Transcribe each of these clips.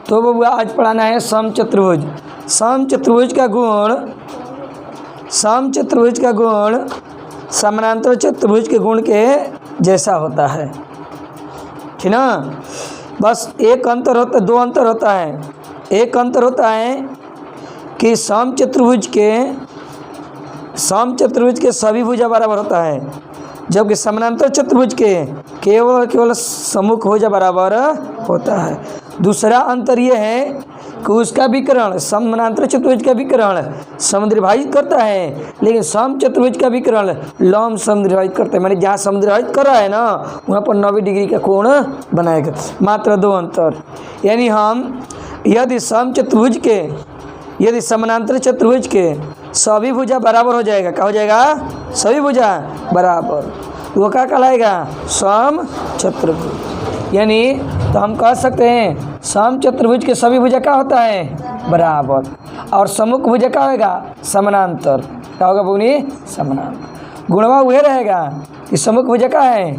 तो बबुआ आज पढ़ाना है समचतुर्भुज। समचतुर्भुज का गुण समानांतर चतुर्भुज के गुण के जैसा होता है, ठीक ना। बस एक अंतर होता, दो अंतर होता है। एक अंतर होता है कि समचतुर्भुज के सभी भुजा बराबर होता है, जबकि समानांतर चतुर्भुज के केवल सम्मुख भुजा बराबर होता है। दूसरा अंतर यह है कि उसका विकर्ण, समानांतर चतुर्भुज का विकर्ण समद्विभाजित करता है, लेकिन समचतुर्भुज का विकर्ण लंब समद्विभाजित करता है। माने जहाँ समद्विभाजित कर रहा है ना, वहाँ पर 90 डिग्री का कोण बनाएगा। मात्र दो अंतर। यानी हम यदि समानांतर चतुर्भुज के सभी भुजा बराबर हो जाएगा, क्या हो जाएगा? सभी भुजा बराबर, वो क्या कहलाएगा? समचतुर्भुज। यानी तो हम कह सकते हैं समचतुर्भुज के सभी भुजा क्या होता है? बराबर। और सम्मुख भुजा क्या होगा? समानांतर। क्या होगा बबुनी? समानांतर। गुणवा वह रहेगा कि सम्मुख भुजा क्या है?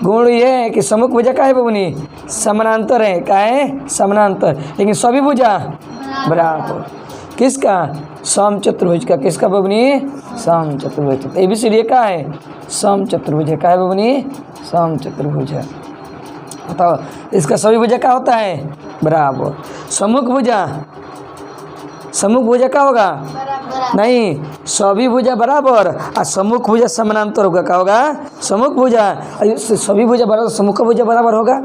गुण ये है कि सम्मुख भुजा क्या है बबुनी? समानांतर है। क्या है? समानांतर। लेकिन सभी भुजा बराबर। किसका? समचतुर्भुज का। किसका बबुनी? समचतुर्भुज। ABCD क्या है? समचतुर्भुज है। क्या है बबुनी? समचतुर्भुज है। बताओ इसका सभी भुजा क्या होता है? बराबर। सम्मुख भुजा क्या होगा? नहीं, सभी भुजा बराबर और सम्मुख भुजा समानांतर होगा। क्या होगा? सम्मुख भुजा। सभी भुजा बराबर, सम्मुख भुजा बराबर होगा।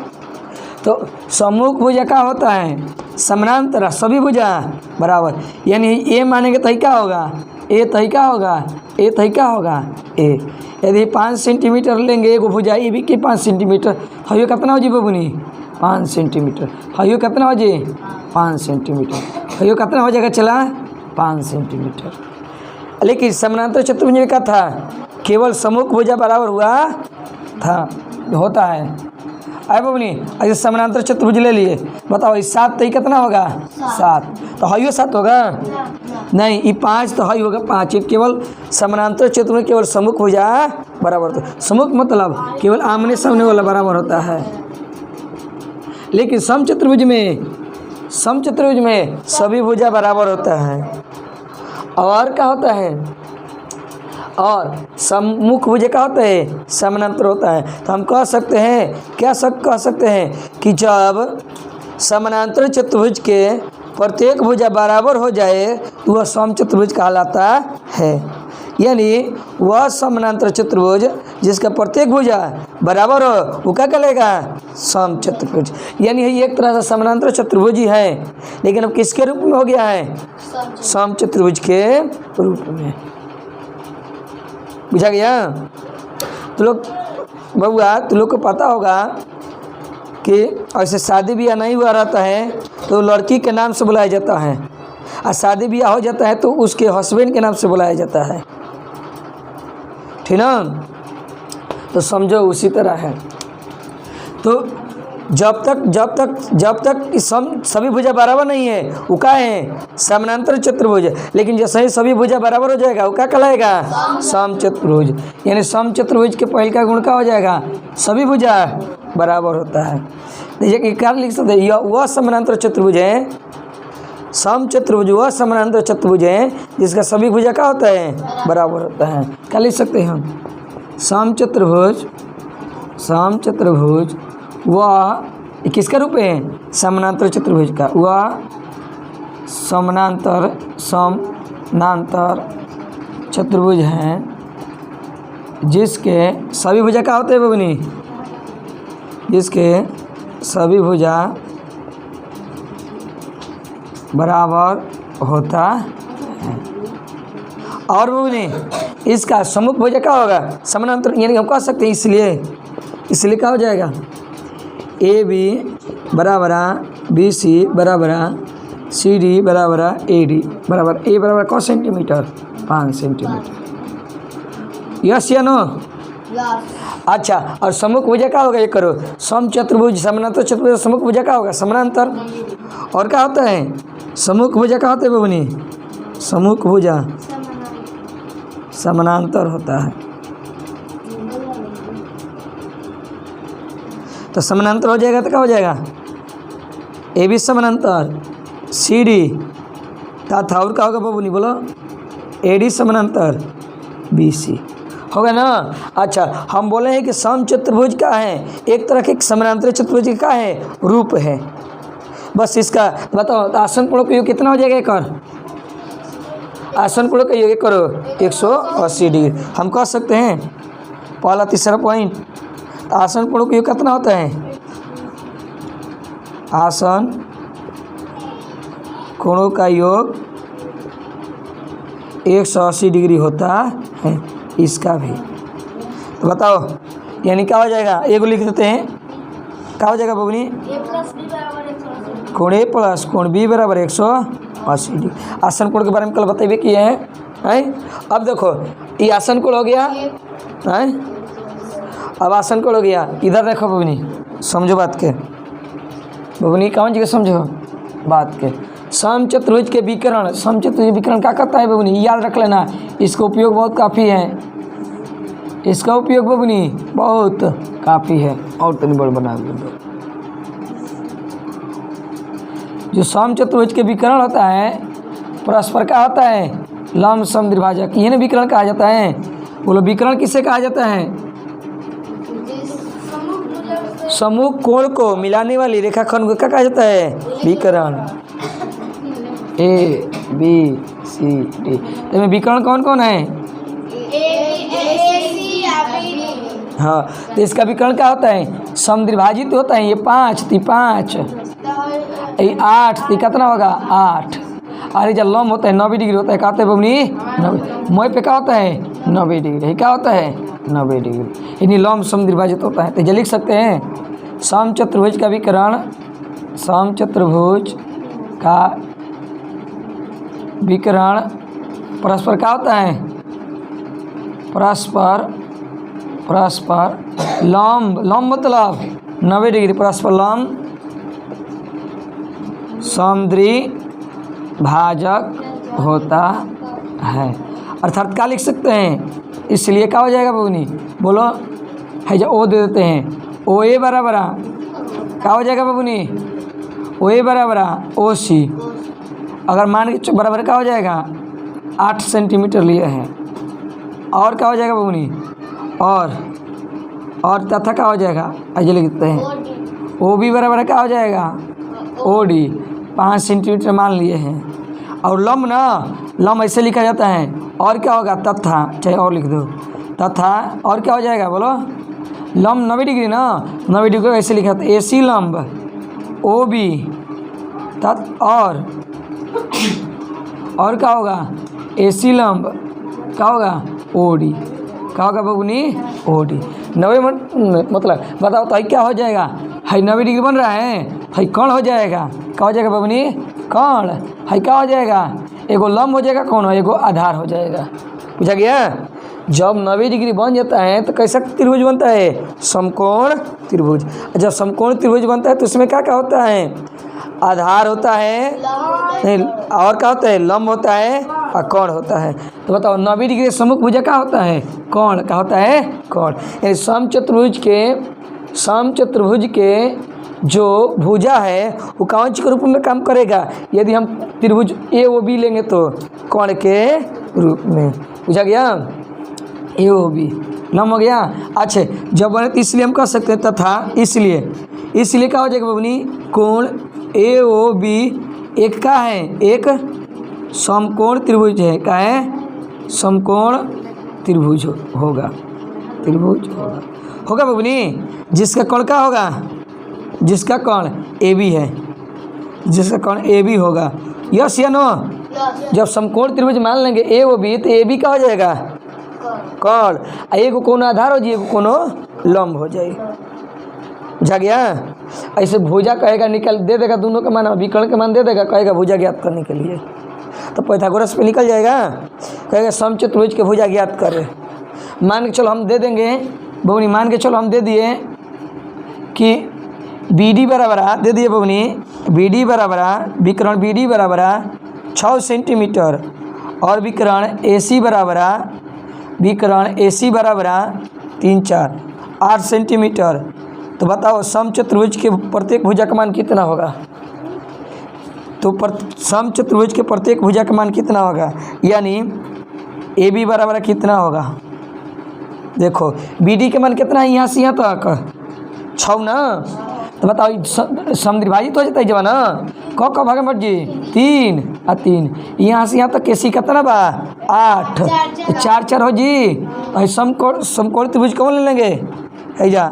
तो सम्मुख भुजा क्या होता है? समानांतर। सभी भुजा बराबर। यानी ए मानेंगे तो क्या होगा? ए तो क्या होगा? ए तो क्या होगा? ए। यदि 5 सेंटीमीटर लेंगे एगो भुजा, ये भी कि 5 सेंटीमीटर, हयो कितना हो जी बबुनी? 5 सेंटीमीटर। हयो कितना हो जी? 5 सेंटीमीटर। हयो कितना हो जाएगा? चला 5 सेंटीमीटर। लेकिन समानांतर चतुर्भुज में क्या था? केवल सम्मुख भुजा बराबर हुआ था, होता है। आए बबुनी, ऐसे समानांतर चतुर्भुज ले लिए। बताओ इस 7 तो कितना होगा? 7। तो हयो 7 होगा? नहीं, ये 5 तो हई होगा 5। केवल समानांतर चतुर्भुज केवल सम्मुख भुजा बराबर होता है। सम्मुख मतलब केवल आमने सामने वाला बराबर होता है। लेकिन समचतुर्भुज में सभी भुजा बराबर होता है। और क्या होता है? और सम्मुख भुजा क्या होता है? समानांतर होता है। तो हम कह सकते हैं, कह सकते हैं कि जब समानांतर चतुर्भुज के प्रत्येक भुजा बराबर हो जाए तो वह समचतुर्भुज कहलाता है। यानी वह समानांतर चतुर्भुज जिसका प्रत्येक भुजा बराबर हो वो क्या कहलाएगा? समचतुर्भुज। यानी ये एक तरह से समानांतर चतुर्भुज ही है, लेकिन अब किसके रूप में हो गया है? समचतुर्भुज के रूप में। बुझा गया? तो लोग बबुआ, तो लोग को पता होगा कि ऐसे शादी ब्याह नहीं हुआ रहता है तो लड़की के नाम से बुलाया जाता है, और शादी ब्याह हो जाता है तो उसके हस्बैंड के नाम से बुलाया जाता है, ठीक ना। तो समझो उसी तरह है। तो जब तक सभी भुजा बराबर नहीं है वो क्या है? समानांतर चतुर्भुज। लेकिन जैसे ही सभी भुजा बराबर हो जाएगा वो क्या कहलाएगा? समचतुर्भुज। यानी समचतुर्भुज के पहले का गुण क्या हो जाएगा? सभी भुजा बराबर होता है। देखिए क्या लिख सकते हैं? वह समानांतर चतुर्भुज है, समचतुर्भुज वह समानांतर चतुर्भुज है जिसका सभी भुजा क्या होता है? बराबर होता है। क्या लिख सकते हैं हम? समचतुर्भुज वह किसका रूप है? समानांतर चतुर्भुज का। वह समानांतर चतुर्भुज है जिसके सभी भुजा क्या होते हैं बबनी? जिसके सभी भुजा बराबर होता है। और बबनी इसका सम्मुख भुजा क्या होगा? समानांतर। यानी हम कह सकते हैं इसलिए क्या हो जाएगा? AB बराबर BC बराबर CD बराबर AD बराबर A बराबर कौन सेंटीमीटर? 5 सेंटीमीटर। यस या नो? अच्छा, और सम्मुख भुजा क्या होगा? ये करो, समचतुर्भुज समानांतर चतुर्भुज सम्मुख भुजा क्या होगा? समानांतर। और क्या होता है? सम्मुख भुजा क्या होता है बबनी? सम्मुख भुजा समानांतर होता है। तो समानांतर हो जाएगा तो क्या हो जाएगा? ए बी समानांतर सी डी तथा और क्या होगा बाबू नहीं बोलो ए डी समानांतर बी सी होगा ना। अच्छा हम बोले हैं कि समचतुर्भुज क्या है, एक तरह के समानांतर चतुर्भुज का क्या है, रूप है। बस इसका बताओ तो आसन कोणों का योग कितना हो जाएगा, एक और आसन कोणों का योग करो 180 डिग्री। हम कह सकते हैं पहला तीसरा पॉइंट, तो आसन कोणों का योग कितना होता है, आसन कोणों का योग 180 डिग्री होता है, इसका भी। तो बताओ यानी क्या हो जाएगा, एक लिख देते हैं, क्या हो जाएगा बबनी, कोण ए प्लस कोण बी बराबर 180 डिग्री। आसन कोण के बारे में कल बताइए किए हैं। अब देखो ये आसन कोण हो गया है, अब आसन कोण हो गया। इधर देखो बबनी, समझो बात के बबनी, कौन जगह समझो बात के। समचतुर्भुज के विकर्ण, समचतुर्भुज विकर्ण क्या करता है बबनी, याद रख लेना, इसका उपयोग बहुत काफ़ी है, इसका उपयोग बबनी बहुत काफ़ी है। और तनी बड़ बना दो, जो समचतुर्भुज के विकर्ण होता है परस्पर क्या होता है, लंब समद्विभाजक, ये ना विकर्ण कहा जाता है। बोलो विकर्ण किसे कहा जाता है, समूह कोण को मिलाने वाली रेखाखंड को क्या कहा जाता है, विकर्ण। ए बी सी डी, तो विकर्ण कौन कौन है, हाँ, तो इसका विकर्ण क्या होता है, समद्विभाजित होता है। ये 5 ती 5, ये 8 ती कितना होगा 8, अरे जब लंब होता है 90 डिग्री होता है, कहते हैं बबनी 90, मोय पे क्या होता है 90 डिग्री, क्या होता है 90 डिग्री, यानी लंब समद्विभाजित होता है। तो ये लिख सकते हैं समचतुर्भुज का विकर्ण, समचतुर्भुज का विकर्ण परस्पर क्या होता है, परस्पर लंब, लंब मतलब 90 डिग्री, परस्पर लंब समद्विभाजक होता है। अर्थात क्या लिख सकते हैं, इसलिए क्या हो जाएगा बबनी, बोलो है जो ओ दे देते हैं, ओ ए बराबर क्या हो जाएगा बबनी, ओ ए बराबर ओ सी। अगर मान के बराबर क्या हो जाएगा 8 सेंटीमीटर लिए हैं, और क्या हो जाएगा बबनी, और तथा क्या हो जाएगा, ऐसे लिखते हैं ओ बी बराबर क्या हो जाएगा ओ डी, 5 सेंटीमीटर मान लिए हैं। और लंब ना, लंब ऐसे लिखा जाता है, और क्या होगा तथा, चाहे और लिख दो तथा, और क्या हो जाएगा बोलो, लंब 90 डिग्री ना, 90 डिग्री को ऐसे लिखा था ए सी लंब ओ बी तत्, और क्या होगा ए सी लंब क्या होगा ओ डी, क्या होगा बबुनी ओ डी। 90 मतलब बताओ तो क्या हो जाएगा, है 90 डिग्री बन रहा है, है कौन हो जाएगा, क्या हो जाएगा बबनी कौन, है क्या हो जाएगा, एगो लंब हो जाएगा, कौन हो, एगो आधार हो जाएगा। पूछा गया, जब 90 डिग्री बन जाता है तो कैसा त्रिभुज बनता है, समकोण त्रिभुज। जब समकोण त्रिभुज बनता है तो उसमें क्या क्या होता है, आधार होता है, नहीं और क्या होता है, लंब होता है और कोण होता है। तो बताओ 90 डिग्री सम्मुख भुजा क्या होता है, कोण, क्या होता है कोण। यानी समचतुर्भुज के जो भुजा है वो कौन के रूप में काम करेगा, यदि हम त्रिभुज ए ओ बी लेंगे तो कोण के रूप में। पूछा गया ए ओ बी लंब हो गया। अच्छा जब बने तो इसलिए हम कह सकते हैं तथा, इसलिए क्या हो जाएगा बबनी, कोण ए ओ बी एक का है, एक समकोण त्रिभुज है, क्या है समकोण त्रिभुज होगा, होगा बबनी, जिसका कोण क्या होगा, जिसका कोण ए बी है, जिसका कोण ए बी होगा, यस या नो। जब समकोण त्रिभुज मान लेंगे ए ओ बी तो ए बी क्या हो जाएगा कोण, एक कोनो आधार हो जाए, एक कोनो लंब हो जाए। बुझा गया। ऐसे भुजा कहेगा निकल दे देगा, दोनों का मान विकर्ण का मान दे देगा, कहेगा भुजा ज्ञात करने के लिए, तो पाइथागोरस पे निकल जाएगा, कहेगा समचतुर्भुज के भुजा ज्ञात करे। मान के चलो हम दे देंगे बबनी, मान के चलो हम दे दिए कि बी डी बराबर दे दिए बबनी, बी डी बराबर विकर्ण बी डी बराबर 6 सेंटीमीटर और विकर्ण ए सी बराबर 3-4 8 सेंटीमीटर। तो बताओ समचतुर्भुज के प्रत्येक भुजा का मान कितना होगा, तो समचतुर्भुज के प्रत्येक भुजा का मान कितना होगा, यानी ए बी बराबर कितना होगा। देखो बी डी के मान कितना है, यहाँ से यहाँ तक 6 ना, तो बताओ समद्विभाजित हो जाता है जब ना, कौ भाग में जी 3 और 3, यहाँ से यहाँ तक कैसी कितना बा 8, 4 4 हो जी। और समकोण त्रिभुज कौन ले लेंगे, है जा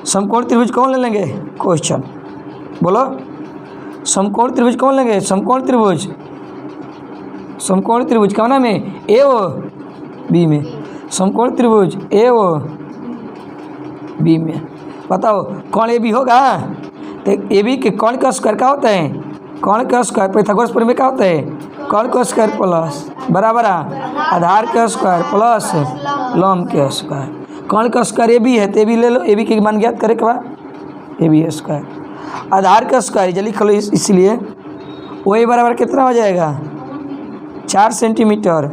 समकोण त्रिभुज कौन ले लेंगे, क्वेश्चन बोलो, समकोण त्रिभुज कौन लेंगे, समकोण त्रिभुज कौन नाम है, ए ओ बी में, समकोण त्रिभुज ए ओ बी में। बताओ कौन ए बी होगा, तो ए बी के कौन का स्क्वायर क्या होता है, कौन का स्क्वायर पाइथागोरस प्रमेय क्या होता है, कौन का स्क्वायर प्लस बराबर आधार का स्क्वायर प्लस लंब के स्क्वायर। कौन का स्क्वायर ए बी है, तो ए बी ले लो, ए बी के मान ज्ञात करे के बाद ए बी स्क्वायर, आधार का स्क्वायर जल्दी कर लो, इसलिए ओ ए बराबर कितना हो जाएगा 4 सेंटीमीटर,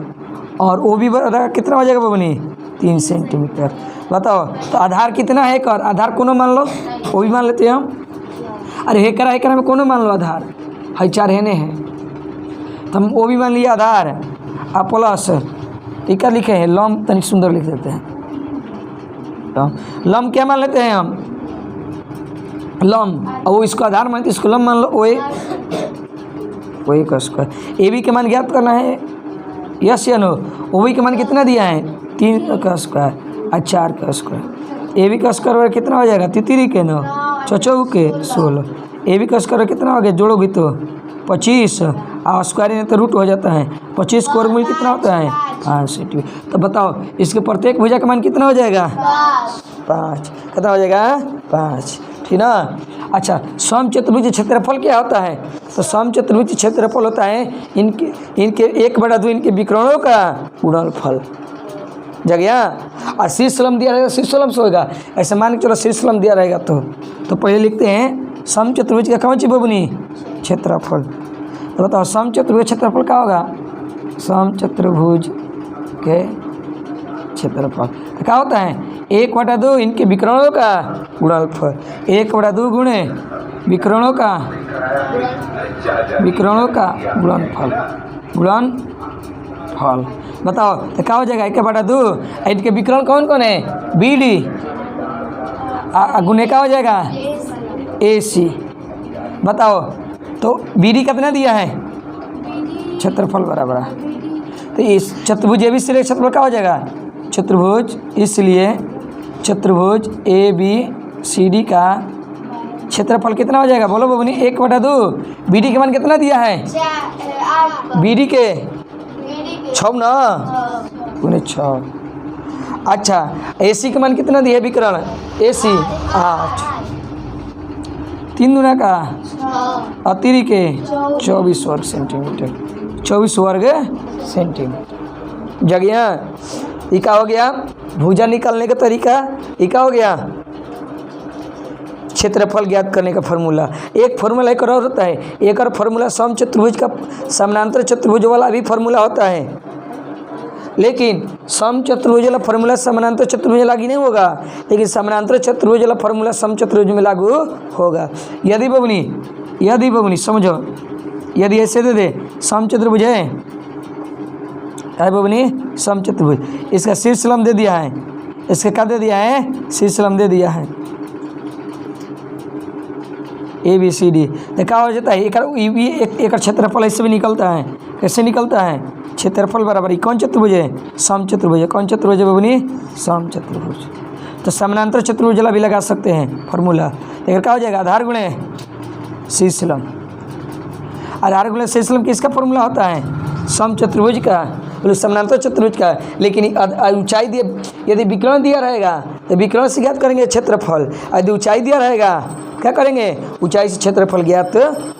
और ओ बी बराबर कितना हो जाएगा बबनी 3 सेंटीमीटर। बताओ तो आधार कितना है, कर आधार कोनो मान लो, वो भी मान लेते हैं हम, अरे हेकरा में कोनो मान लो आधार है 4 है ने है, तो हम वो भी मान लिया आधार, आप प्लस टीका लिखे हैं लम, तनिक सुंदर लिख देते हैं, लम क्या मान लेते हैं हम, लम, और वो इसको आधार मानते इसको लम मान लो, ओए का स्क्वायर। ए बी के मान ज्ञात करना है, यस या नो, ओ बी के मान कितना दिया है 3 का स्क्वायर और 4 का स्क्वायर। ए बी का स्क्वायर कितना हो जाएगा 3 के 9 चौचौ के 16, ए बी का स्क्वायर कितना हो गया, जोड़ोगी तो 25, और स्क्वायर में तो रूट हो जाता है, 25 का वर्गमूल कितना होता है 5 सेंटीमीटर। तो बताओ इसके प्रत्येक भुजा का मान कितना हो जाएगा 5, कितना हो जाएगा 5, ठीक ना। अच्छा समचतुर्भुज क्षेत्रफल क्या होता है, तो समचतुर्भुज क्षेत्रफल होता है इनके 1/2 इनके विकर्णों का गुणनफल, जगह। और शीर्षलम दिया रहेगा, शीर्षलम से होगा, ऐसे मान के चलो शीर्षलम दिया रहेगा, तो पहले लिखते हैं समचतुर्भुज का कौन सी बबनी क्षेत्रफल। तो बताओ समचतुर्भुज क्षेत्रफल क्या होगा, समचतुर्भुज के क्षेत्रफल तो क्या होता है 1/2 इनके विकर्णों का गुणनफल, 1/2 गुणे विकर्णों का गुणनफल। बताओ तो क्या हो जाएगा 1/2, इनके विकर्ण कौन कौन है बी डी, गुणे क्या हो जाएगा ए सी। बताओ तो बी डी कितना दिया है क्षेत्रफल बराबर, तो इस चतुर्भुज ए बी सी क्षेत्रफल क्या हो जाएगा चतुर्भुज, इसलिए चतुर्भुज ए बी सी डी का क्षेत्रफल कितना हो जाएगा, बोलो बबनी 1/2, बी डी के मान कितना दिया है बी डी के 6 ना, 6। अच्छा ए सी के मान कितना दिया है विकर्ण ए सी 8, 3 दूना का और 3 के 24 वर्ग सेंटीमीटर, 24 वर्ग सेंटीमीटर। जगह ये क्या हो गया भुजा निकालने का तरीका, ये क्या हो गया क्षेत्रफल ज्ञात करने का फार्मूला। एक फार्मूला एक और होता है, एक और फार्मूला समचतुर्भुज का समानांतर चतुर्भुज वाला भी फार्मूला होता है, लेकिन समचतुर्भुज वाला फार्मूला समानांतर चतुर्भुज में लागू नहीं होगा, लेकिन समानांतर चतुर्भुज वाला फार्मूला समचतुर्भुज में लागू होगा। यदि बबनी समझो, यदि ऐसे दे दे समचतुर्भुज है बबनी समचतुर्भुज, इसका शीर्षलम दे दिया है, इसका क्या दे दिया है शीर्षलम दे दिया है ए बी सी डी, तो क्या हो जाता है एक क्षेत्रफल ऐसे भी निकलता है, कैसे निकलता है क्षेत्रफल बराबर कौन चतुर्भुज है समचतुर्भुज है, कौन चतुर्भुज है बबनी समचतुर्भुज। तो समानांतर चतुर्भुज भी लगा सकते हैं फार्मूला, लेकिन क्या हो जाएगा आधार गुणे शीर्षलम, आधार गुणे शीर्षलम किसका फार्मूला होता है समचतुर्भुज का, समानांतर चतुर्भुज का। लेकिन ऊंचाई दिए यदि विकर्ण दिया रहेगा तो विकर्ण से ज्ञात करेंगे क्षेत्रफल, यदि ऊंचाई दिया रहेगा क्या करेंगे ऊंचाई से क्षेत्रफल ज्ञात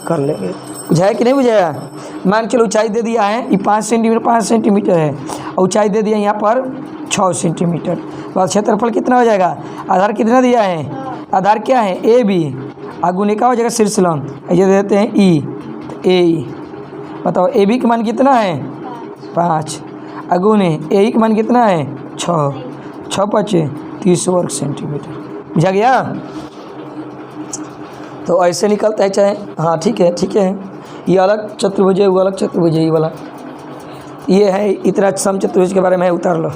कर लेंगे। बुझाया कि नहीं बुझाया, मान चलो ऊंचाई दे दिया है ये 5 सेंटीमीटर है, और ऊंचाई दे दिया यहाँ पर 6 सेंटीमीटर, तो क्षेत्रफल कितना हो जाएगा, आधार कितना दिया है, आधार क्या है ए बी, गुणे का हो जाएगा शीर्षलम, ये देते हैं ई, तो ए बताओ ए बी का मान कितना है 5, गुणे ए का मान कितना है 6, 6 × 5 = 30 वर्ग सेंटीमीटर। बुझा गया। तो ऐसे निकलता है चाहे, हाँ ठीक है ठीक है। ये अलग चतुर्भुज है, वो अलग चतुर्भुज है, ये वाला ये है। इतना समचतुर्भुज के बारे में उतार लो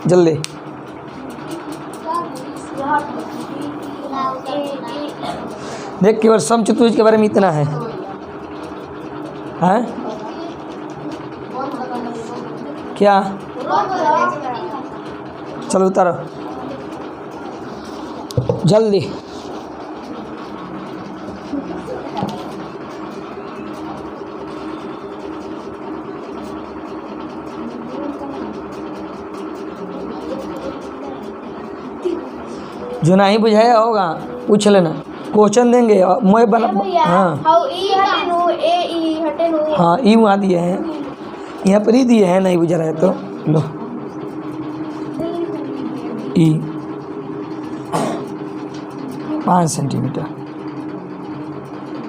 जल्दी। देख केवल समचतुर्भुज के बारे में इतना है, हैं क्या? चलो उतारो जल्दी। जो नहीं बुझाया होगा पूछ लेना, क्वेश्चन देंगे मैं बना। हाँ ई वहाँ दिए हैं, यहाँ पर ही दिए हैं, नहीं बुझा रहा है तो लो ई 5 सेंटीमीटर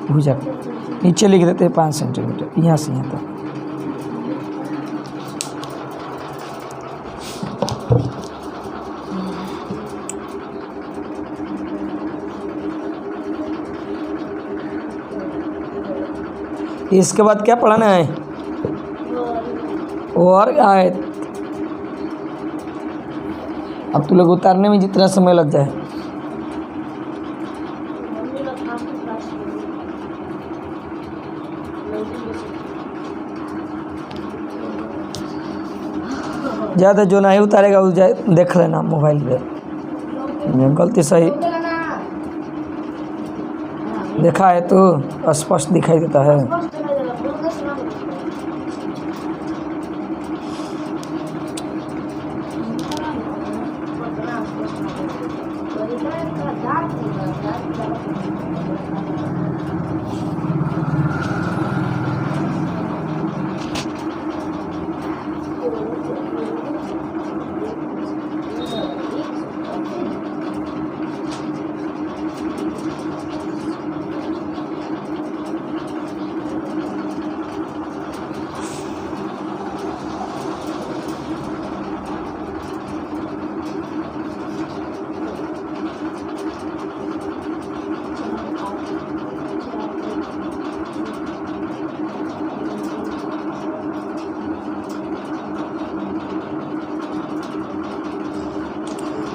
भुजा, नीचे लिख देते हैं 5 सेंटीमीटर, यहाँ से यहाँ तक। इसके बाद क्या पढ़ाना है? और आयत। अब तू लोग उतारने में जितना समय लग जाए। ज़्यादा जो नहीं उतारेगा वो जाए देख लेना मोबाइल पे, गलती सही देखा है तो स्पष्ट दिखाई देता है।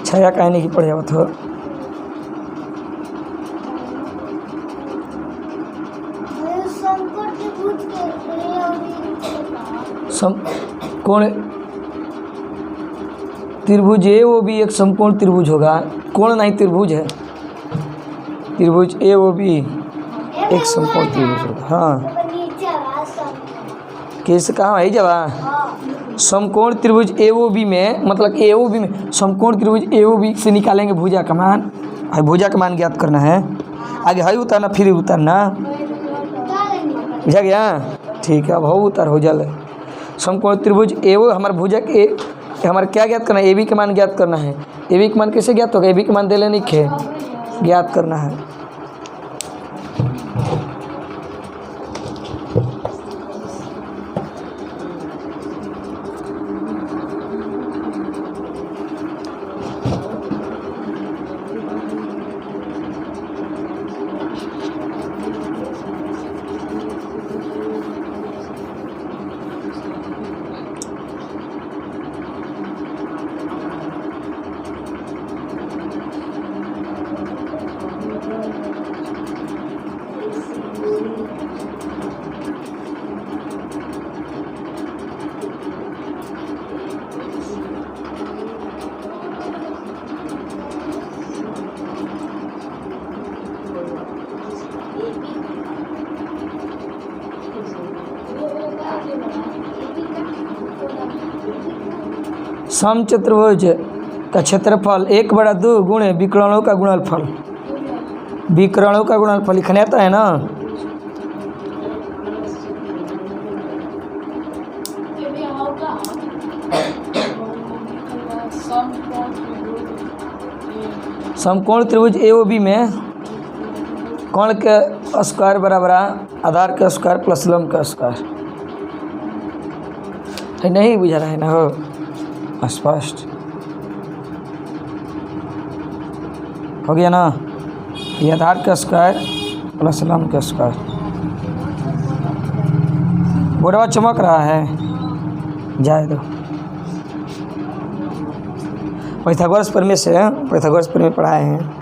छाया कहने की पड़ जावत हो। कोण त्रिभुज ए वो भी एक समकोण त्रिभुज होगा, कोण नहीं त्रिभुज है। त्रिभुज ए वो भी एक समकोण त्रिभुज होगा। हाँ कैसे कहाँ है जवाब? समकोण त्रिभुज ए ओ बी में, मतलब ए ओ बी में समकोण त्रिभुज ए ओ बी से निकालेंगे भुजा का मान। भुजा का मान ज्ञात करना है, आगे है उतारना फिर उतारना, बुझा गया? ठीक है, अब हो उतार हो जाए। समकोण त्रिभुज ए ओ हमारा भुजा के हमारा क्या ज्ञात करना है? ए बी के मान ज्ञात करना है। ए बी के मान कैसे ज्ञात होगा? ए बी के मान दे लेने के ज्ञात करना है। समचतुर्भुज का क्षेत्रफल 1/2 गुणे विकर्णों का गुणनफल। विकर्णों का गुणनफल लिखने आता है ना? समकोण त्रिभुज ए ओ बी में कोण के स्क्वायर बराबर आधार के स्क्वायर प्लस लंब का स्क्वायर। नहीं बुझा रहा है ना? हो स्पष्ट हो गया ना? ये आधार का स्क्वायर प्लस लंब का स्क्वायर। बोर्डवा चमक रहा है, जाए दो। पाइथागोरस प्रमेय से पाइथागोरस प्रमेय पढ़ाए हैं।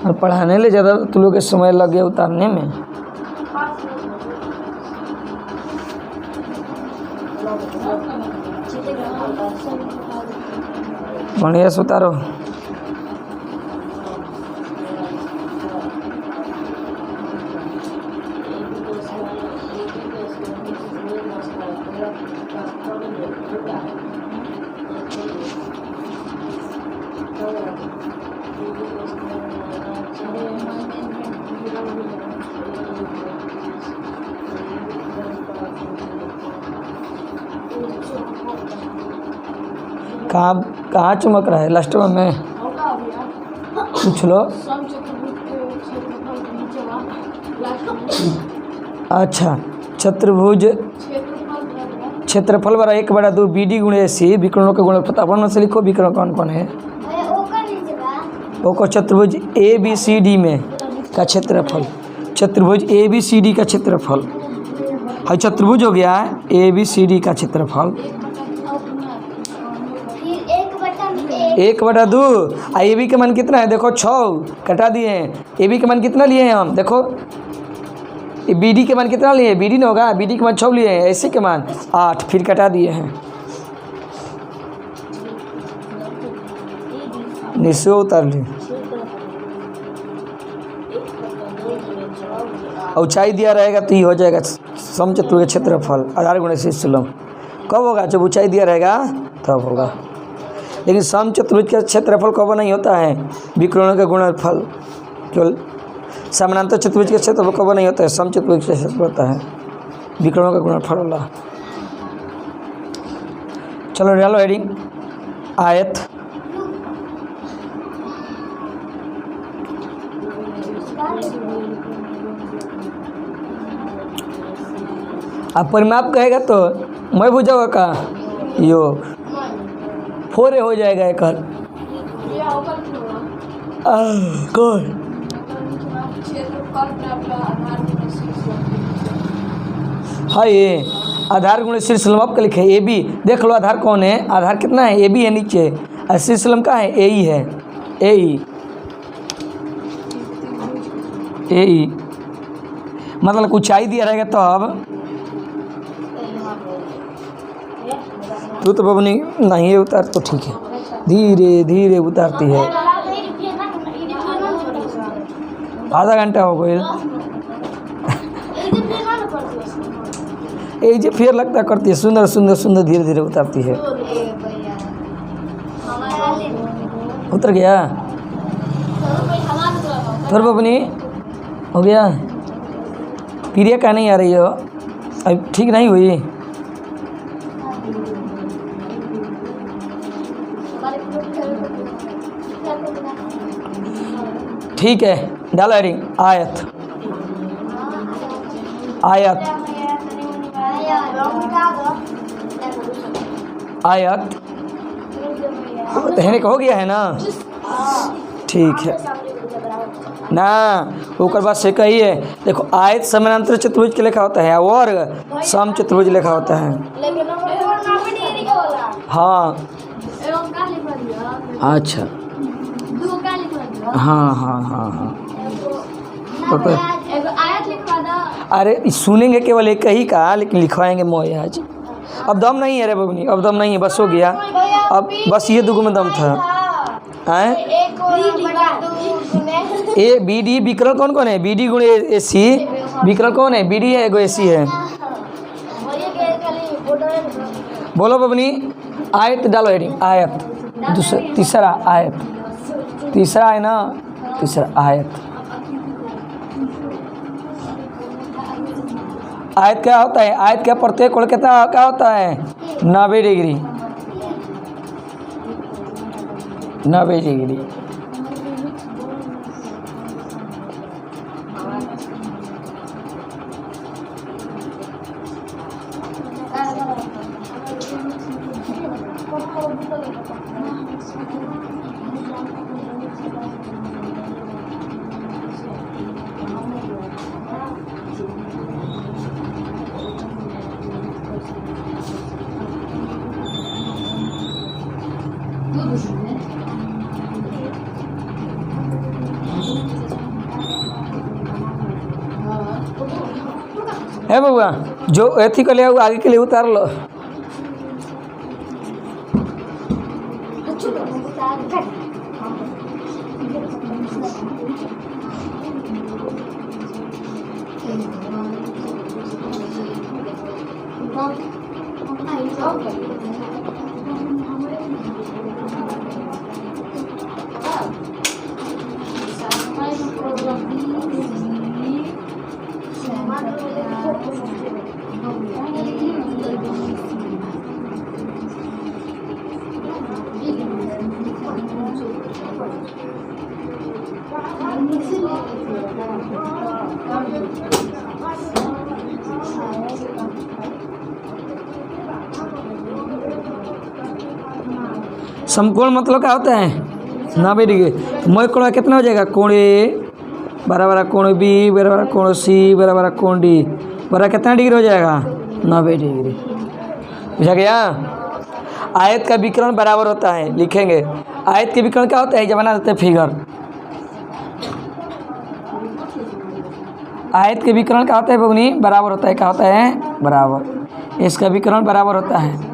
और पढ़ाने ले ज़्यादा तुम लोग के समय लग गया उतारने में। बढ़िया से उतारो। कहाँ चमक रहा है लास्ट में पूछ लो। अच्छा, चतुर्भुज क्षेत्रफल बड़ा 1/2 BD गुणे AC। विकर्णों का गुणनफल अपन से लिखो। विकर्ण कौन कौन है? ओको चतुर्भुज ABCD में का क्षेत्रफल, चतुर्भुज ABCD का क्षेत्रफल है। चतुर्भुज हो गया ABCD का क्षेत्रफल 1/2। AB का मान कितना है? देखो 6 कटा दिए हैं। AB का मान कितना लिए हैं हम? देखो BD के मान कितना लिए? BD नहीं होगा, BD के मान 6 लिए हैं। AC के मान 8, फिर कटा दिए हैं। नीचे उतार ली। ऊंचाई दिया रहेगा तो ये हो जाएगा समचतुर्भुज का क्षेत्रफल आधार गुणे शीर्ष लंब। कब होगा? जब ऊंचाई दिया रहेगा तब होगा। लेकिन समचतुर्भुज का क्षेत्रफल कब नहीं होता है? विकर्णों का गुणनफल। केवल समानांतर चतुर्भुज का क्षेत्रफल कब नहीं होता है? समचतुर्भुज का क्षेत्रफल होता है, विकर्णों का गुणनफल वाला। चलो डालो हेडिंग। आयत अब परिमाप कहेगा तो मैं बुझाऊंगा का योग 4 हो जाएगा एक। कौन? हाँ, ये आधार गुणे शीर्ष लंब आपका लिखे AB। देख लो आधार कौन है? आधार कितना है? AB है नीचे, और शीर्ष लंब का है AE है। AE मतलब ऊंचाई दिया रहेगा तो अब तू तो बबनी नहीं उतार तो ठीक है, धीरे धीरे उतारती है। आधा घंटा हो गया। ये फिर लगता करती है, सुंदर सुंदर सुंदर धीरे धीरे उतारती है। उतर गया थोड़ा बबनी हो गया। प्रिया क्या नहीं आ रही हो? अब ठीक नहीं हुई? ठीक है, डालो हेडिंग। आयत आयत आयत हो गया है ना? ठीक है ना, ऊपर बात से कही है। देखो आयत समानांतर चतुर्भुज के लिखा होता है, वर्ग सम चतुर्भुज लिखा होता है। हाँ अच्छा, हाँ हाँ हाँ हाँ तो अरे सुनेंगे केवल एक ही का, लेकिन लिखवाएंगे मोय आज। अब दम नहीं है रे बबनी, अब दम नहीं है, बस हो गया। अब बस ये दुगो में दम था। ए BD विकर्ण कौन कौन है? BD गुणे AC। विकर्ण कौन है? BD है, एगो AC है। बोलो बबनी। आयत डालो हेडिंग। आयत तीसरा आयत, तीसरा है ना, तीसरा आयत। आयत क्या होता है? आयत क्या प्रत्येक कोण कितना क्या होता है? 90 डिग्री। 90 डिग्री। है बउआ, जो एथी के लिए आगे के लिए उतार लो। समकोण मतलब क्या होता है? 90 डिग्री। मोह कोण कितना हो जाएगा? कोण ए बराबर कोण बी बराबर कोण सी बराबर कोण डी बराबर कितना डिग्री हो जाएगा? 90 डिग्री। बुझा गया? आयत का विकर्ण बराबर होता है, लिखेंगे। आयत के विकर्ण क्या होता है? जब बना देते हैं फिगर। आयत के विकर्ण क्या होता है बबनी? बराबर होता है। क्या होता है? बराबर। इसका विकर्ण बराबर होता है।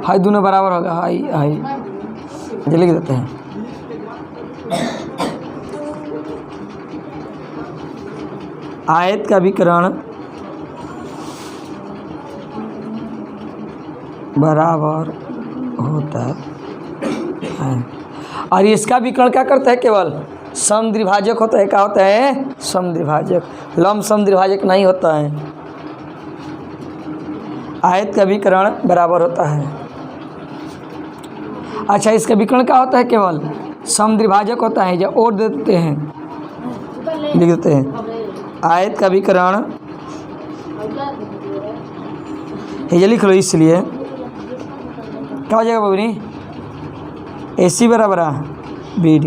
हाई दोनों बराबर होगा। हाई हाई लिख देते हैं। आयत का विकर्ण बराबर होता है और इसका विकर्ण क्या करता है? केवल समद्विभाजक होता है। क्या होता है? समद्विभाजक। लंब समद्विभाजक नहीं होता है। आयत का विकर्ण बराबर होता है। अच्छा, इसका विकर्ण क्या होता है? केवल समद्विभाजक होता है। जब और दे देते हैं, लिख देते हैं आयत का विकर्ण, ये लिख लो। इसलिए क्या हो जाएगा बबनी? AC बराबर BD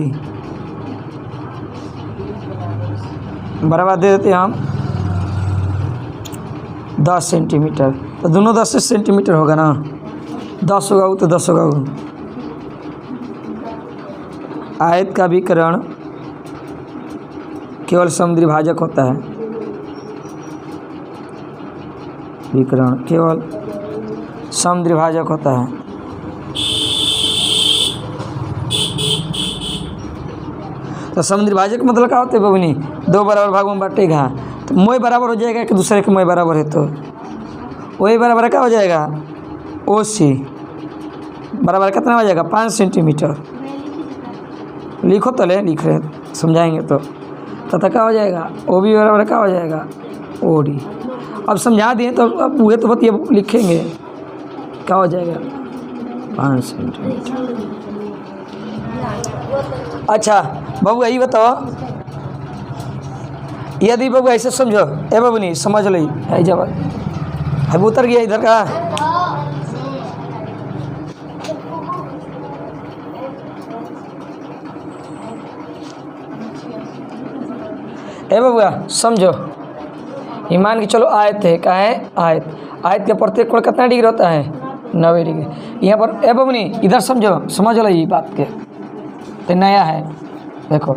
बराबर दे देते हैं हम 10 सेंटीमीटर। तो दोनों 10 सेंटीमीटर होगा ना। 10 होगा वो तो 10 होगा वो। आयत का विकर्ण केवल समद्विभाजक होता है। विकर्ण केवल समद्विभाजक होता है। तो समद्विभाजक मतलब क्या होता है बबनी? दो बराबर भागों में बांटेगा। तो मोय बराबर हो जाएगा कि दूसरे के मोय बराबर है, तो वही बराबर क्या हो जाएगा? OC बराबर कितना हो जाएगा? 5 सेंटीमीटर। लिखो तो ले, लिख रहे समझाएंगे तो तथा क्या हो जाएगा? OB बराबर क्या हो जाएगा? OD। अब समझा दिए तो अब वो तो बतिए लिखेंगे। क्या हो जाएगा? 5 सेंटीमीटर। अच्छा बाबू यही बताओ, यदि बाबू ऐसे समझो, ए बाबू नहीं समझ ली है जब अब उतर गया इधर का। ए बाबूआ समझो, ये मान के चलो आयत है। क्या है? आयत। आयत के प्रत्येक कोण कितना डिग्री होता है? 90 डिग्री। यहाँ पर ए बाबू नहीं इधर समझो, समझ लो ये बात के। तो नया है, देखो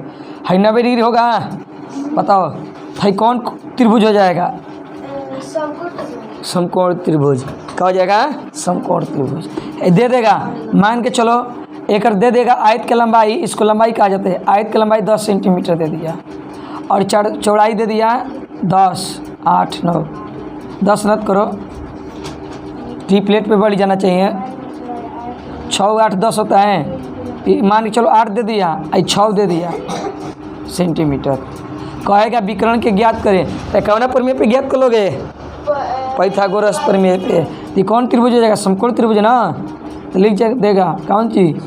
है 90 डिग्री होगा। बताओ भाई कौन त्रिभुज हो जाएगा? समकोण त्रिभुज। क्या हो जाएगा? समकोण त्रिभुज। दे देगा, मान के चलो एक दे देगा आयत की लंबाई, इसको लंबाई कहा जाता है। आयत की लंबाई 10 सेंटीमीटर दे दिया और चौड़ाई दे दिया 10, 8, 9, 10 रद्द करो। टी प्लेट पे बढ़ जाना चाहिए। 6, 8, 10 होता है। मान के चलो 8 दे दिया, 6 दे दिया सेंटीमीटर। कहेगा विकर्ण के ज्ञात करें, तो कौन प्रमेय पे ज्ञात करोगे? पाइथागोरस प्रमेय पे। ये कौन त्रिभुज हो जाएगा? समकोण त्रिभुज ना। तो लिख देगा कौन चीज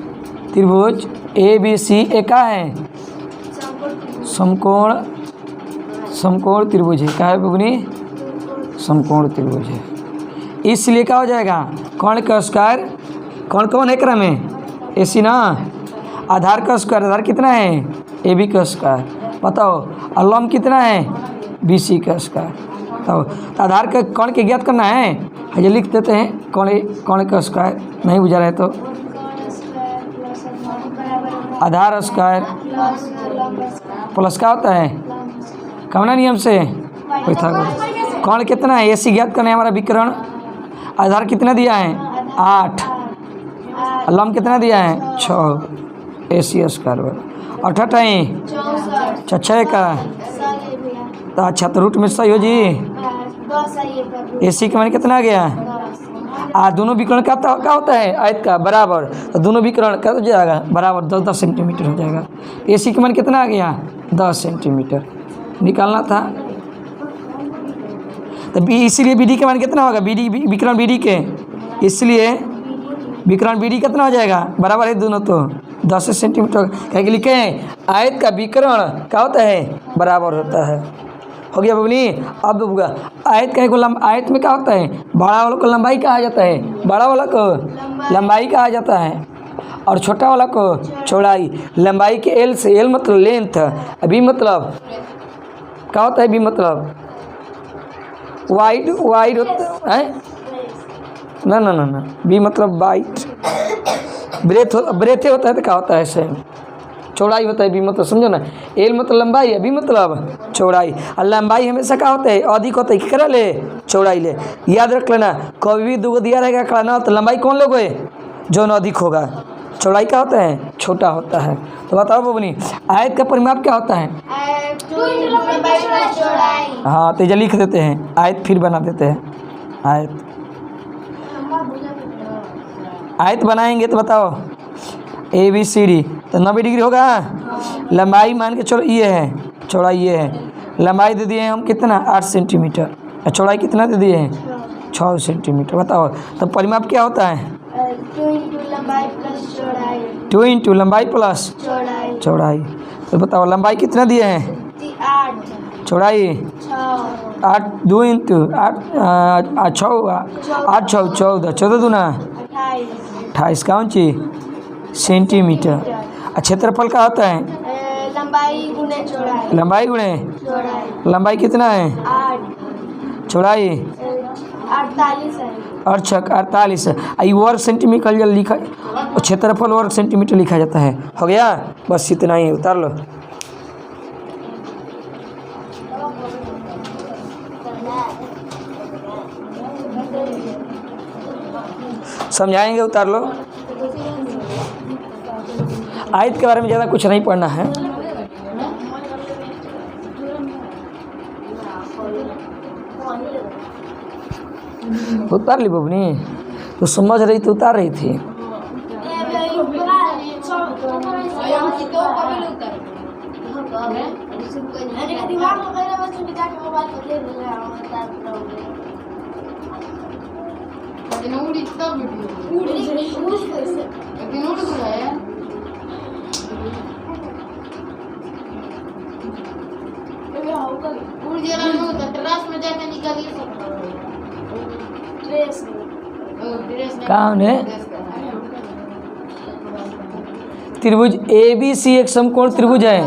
त्रिभुज ABC एक का है समकोण समकोण त्रिभुज है। क्या है बबनी समकोण त्रिभुज है। इसलिए क्या हो जाएगा कोण का स्क्वायर कौन कौन है क्रम में AC ना आधार का स्क्वायर आधार कितना है AB का स्क्वायर बताओ और कितना है BC का स्क्वायर बताओ। तो आधार का कौन के ज्ञात करना है ये लिख देते हैं कौन का स्क्वायर नहीं बुझा रहे तो आधार स्क्वायर प्लस क्या होता है कौना नियम से कौन कितना है AC ज्ञात करना है हमारा विकर्ण आधार कितना दिया है 8 लम कितना दिया है 6 AC स्क्वायर बराबर 8 6 का तो अच्छा तो रूट में सही हो जी AC के मान कितना आ गया दोनों विकर्ण क्या होता है आयत का बराबर तो दोनों विकर्ण क्या हो जाएगा बराबर 10-10 सेंटीमीटर हो जाएगा। AC के मान कितना आ गया 10 सेंटीमीटर निकालना था तो इसीलिए BD के मान कितना होगा BD विकर्ण BD के इसलिए विकर्ण BD कितना हो जाएगा बराबर है दोनों तो 10 सेंटीमीटर कह के लिखे हैं आयत का विकर्ण क्या होता है बराबर होता है। हो गया बबनी। अब होगा आयत कहे को आयत में क्या होता है बड़ा वाला को लंबाई कहा जाता है बड़ा वाला को लंबाई कहा जाता है और छोटा वाला को चौड़ाई। लंबाई के L से L मतलब लेंथ B मतलब क्या होता है B मतलब वाइड होता है ना B मतलब वाइड ब्रेथ होता है तो क्या होता है सेम चौड़ाई होता है B मतलब समझो ना L मतलब लंबाई है B मतलब चौड़ाई और लंबाई हमेशा क्या होता है अधिक होता है कि करा ले चौड़ाई ले याद रख लेना कभी भी दो दिया रहेगा खड़ा ना तो लंबाई कौन लोगे जो न अधिक होगा चौड़ाई क्या होता है छोटा होता है। तो बताओ बबनी आयत का परिमाप क्या होता है हाँ तो ये लिख देते हैं आयत फिर बना देते हैं आयत बनाएंगे तो बताओ ABCD तो 90 डिग्री होगा। लंबाई मान के चलो ये है चौड़ाई ये है लंबाई दे दिए हैं हम कितना 8 सेंटीमीटर और चौड़ाई कितना दे दिए हैं 6 सेंटीमीटर। बताओ तो परिमाप क्या होता है 2 इंटू लंबाई प्लस चौड़ाई। तो बताओ लंबाई कितना दिए हैं 8 चौड़ाई 8 2 इंटू 8 6 14 दूना 28 कौन चीज सेंटीमीटर। और क्षेत्रफल का होता है लंबाई गुणे लंबाई कितना है 8 चौड़ाई 48 है और 48 है वर्ग सेंटीमीटर लिखा क्षेत्रफल वर्ग सेंटीमीटर लिखा जाता है। हो गया बस इतना ही उतार लो। समझाएंगे उतार लो। आयत के बारे में ज़्यादा कुछ नहीं पढ़ना है। उतार ली बबनी तो समझ रही थी उतार रही थी। कौन है त्रिभुज ABC एक समकोण त्रिभुज है।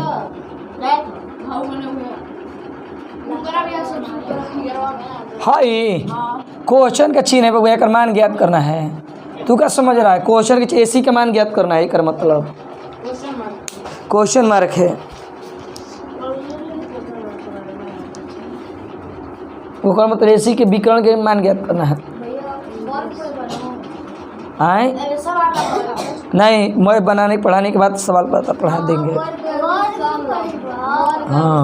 हाय क्वेश्चन का चिन्ह है बबुआ का मान ज्ञात करना है। तू क्या समझ रहा है क्वेश्चन के AC का मान ज्ञात करना है कर मतलब क्वेश्चन मार्क है। वो मतलब AC के विकर्ण के मान ज्ञात करना है। आए नहीं मैं बनाने पढ़ाने के बाद सवाल पढ़ा देंगे। हाँ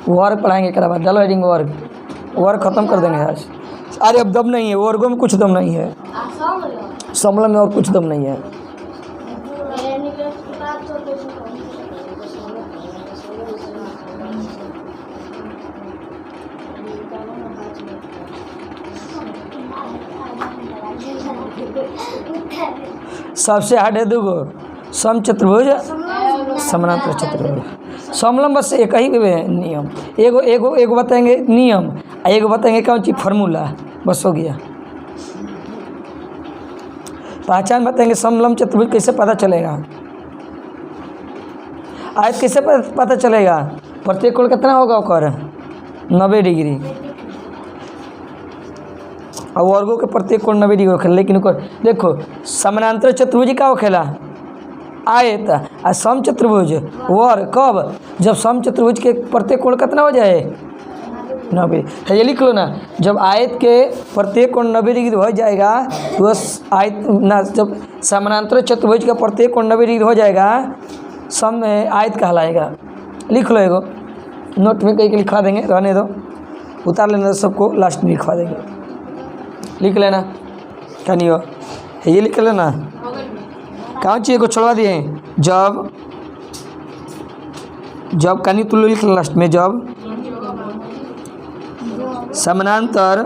वर्ग पढ़ाएंगे के बाद डबल हेडिंग वर्ग खत्म कर देंगे आज। अरे अब दम नहीं है वर्गों में कुछ दम नहीं है समूह में और कुछ दम नहीं है। सबसे हार्ड है दूगो, सम चतुर्भुज समानांतर चतुर्भुज। समलंब बस एक ही नियम, एगो एगो एगो बताएंगे नियम, एगो बताएंगे कौन चीज फार्मूला, बस हो गया। पहचान बताएंगे समलंब चतुर्भुज कैसे पता चलेगा, आयत कैसे पता चलेगा, प्रत्येक कोण कितना होगा ओकर 90 डिग्री, और वर्गों के प्रत्येक कोण 90 डिग्री होखेला। लेकिन ओकर देखो समानांतर चतुर्भुज का होखेला आयत, आ सम चतुर्भुज वर्ग कब, जब सम चतुर्भुज के प्रत्येक कोण कितना हो जाए 90। तो ये लिख लो ना, जब आयत के प्रत्येक कोण 90 डिग्री हो जाएगा तो आयत ना, जब समानांतर चतुर्भुज का प्रत्येक कोण 90 डिग्री हो जाएगा सम में आयत कहलाएगा। लिख लो, एगो नोट में कहीं लिखवा देंगे, रहने दो, उतार लेना सबको, लास्ट में लिखवा देंगे, लिख लेना क्या नहीं हो, ये लिख लेना। कहाँ चाहिए को छोड़वा दिए, जब जब कहीं तुम लिख लास्ट में, जब समानांतर